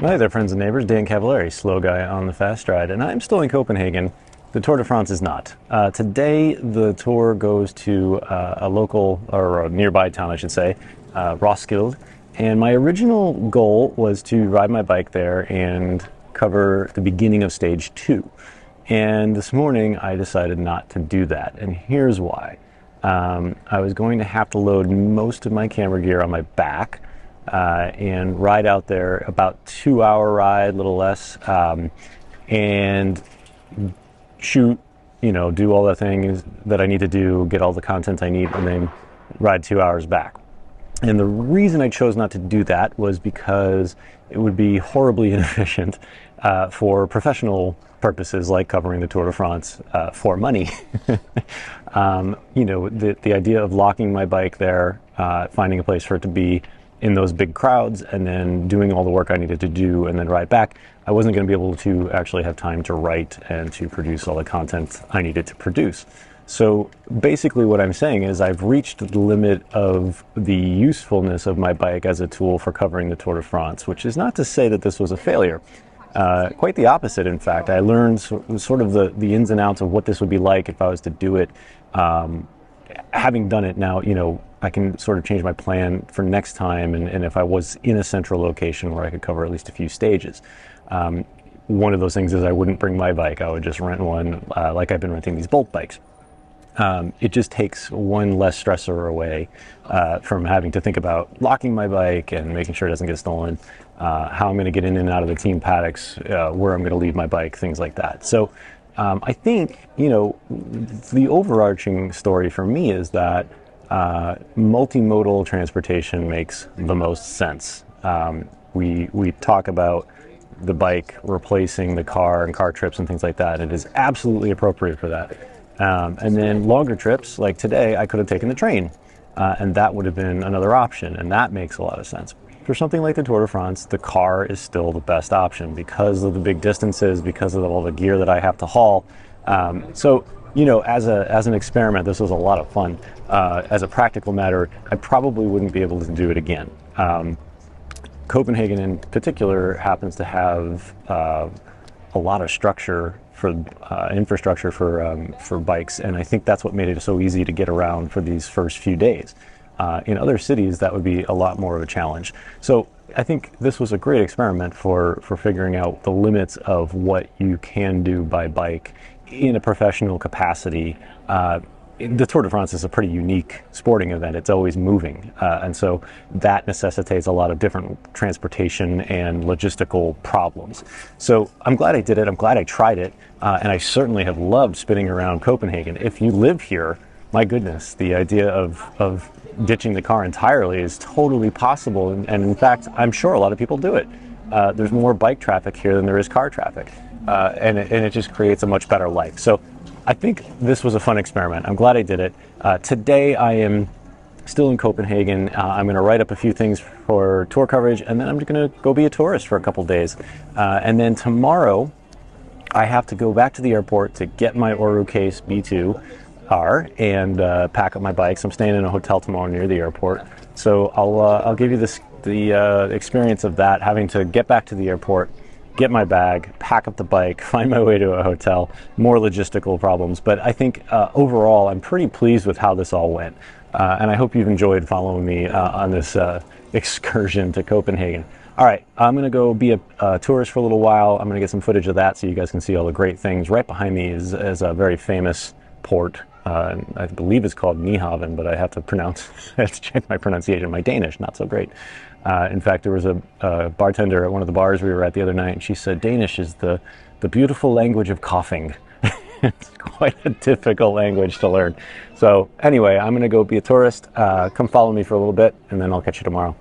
Hi there, friends and neighbors. Dan Cavallari, slow guy on the fast ride, and I'm still in Copenhagen. The Tour de France is not. Today, the tour goes to a local, or a nearby town, I should say, Roskilde. And my original goal was to ride my bike there and cover the beginning of stage 2. And this morning, I decided not to do that. And here's why. I was going to have to load most of my camera gear on my back and ride out there, about 2-hour ride, a little less, and shoot, do all the things that I need to do, get all the content I need, and then ride 2 hours back. And the reason I chose not to do that was because it would be horribly inefficient for professional purposes like covering the Tour de France for money. The idea of locking my bike there, finding a place for it to be in those big crowds, and then doing all the work I needed to do and then ride back, I wasn't going to be able to actually have time to write and to produce all the content I needed to produce. So basically what I'm saying is I've reached the limit of the usefulness of my bike as a tool for covering the Tour de France, which is not to say that this was a failure. Quite the opposite, in fact. I learned sort of the ins and outs of what this would be like if I was to do it. Having done it now, I can sort of change my plan for next time, and if I was in a central location where I could cover at least a few stages. One of those things is I wouldn't bring my bike. I would just rent one like I've been renting these Bolt bikes. It just takes one less stressor away from having to think about locking my bike and making sure it doesn't get stolen, how I'm going to get in and out of the team paddocks, where I'm going to leave my bike, things like that. So I think, the overarching story for me is that multimodal transportation makes the most sense. We talk about the bike replacing the car and car trips and things like that. It is absolutely appropriate for that. And then longer trips, like today, I could have taken the train, and that would have been another option, and that makes a lot of sense. For something like the Tour de France, the car is still the best option because of the big distances, because of all the gear that I have to haul. So, as an experiment, this was a lot of fun. As a practical matter, I probably wouldn't be able to do it again. Copenhagen in particular happens to have a lot of structure for infrastructure for bikes, and I think that's what made it so easy to get around for these first few days. In other cities, that would be a lot more of a challenge. So I think this was a great experiment for figuring out the limits of what you can do by bike in a professional capacity. The Tour de France is a pretty unique sporting event. It's always moving. And so that necessitates a lot of different transportation and logistical problems. So I'm glad I did it. I'm glad I tried it. And I certainly have loved spinning around Copenhagen. If you live here, my goodness, the idea of ditching the car entirely is totally possible. And in fact, I'm sure a lot of people do it. There's more bike traffic here than there is car traffic. And it just creates a much better life. So I think this was a fun experiment. I'm glad I did it. Today I am still in Copenhagen. I'm going to write up a few things for tour coverage, and then I'm going to go be a tourist for a couple days. And then tomorrow I have to go back to the airport to get my Oru Case B2R and pack up my bikes. I'm staying in a hotel tomorrow near the airport. So I'll give you the experience of that, having to get back to the airport, get my bag, pack up the bike, find my way to a hotel, more logistical problems. But I think overall, I'm pretty pleased with how this all went. And I hope you've enjoyed following me on this excursion to Copenhagen. All right, I'm going to go be a tourist for a little while. I'm going to get some footage of that so you guys can see all the great things. Right behind me is a very famous port. I believe it's called Nyhavn, but I have to check my pronunciation. My Danish, not so great. In fact, there was a bartender at one of the bars we were at the other night, and she said Danish is the beautiful language of coughing. It's quite a difficult language to learn. So anyway, I'm going to go be a tourist. Come follow me for a little bit, and then I'll catch you tomorrow.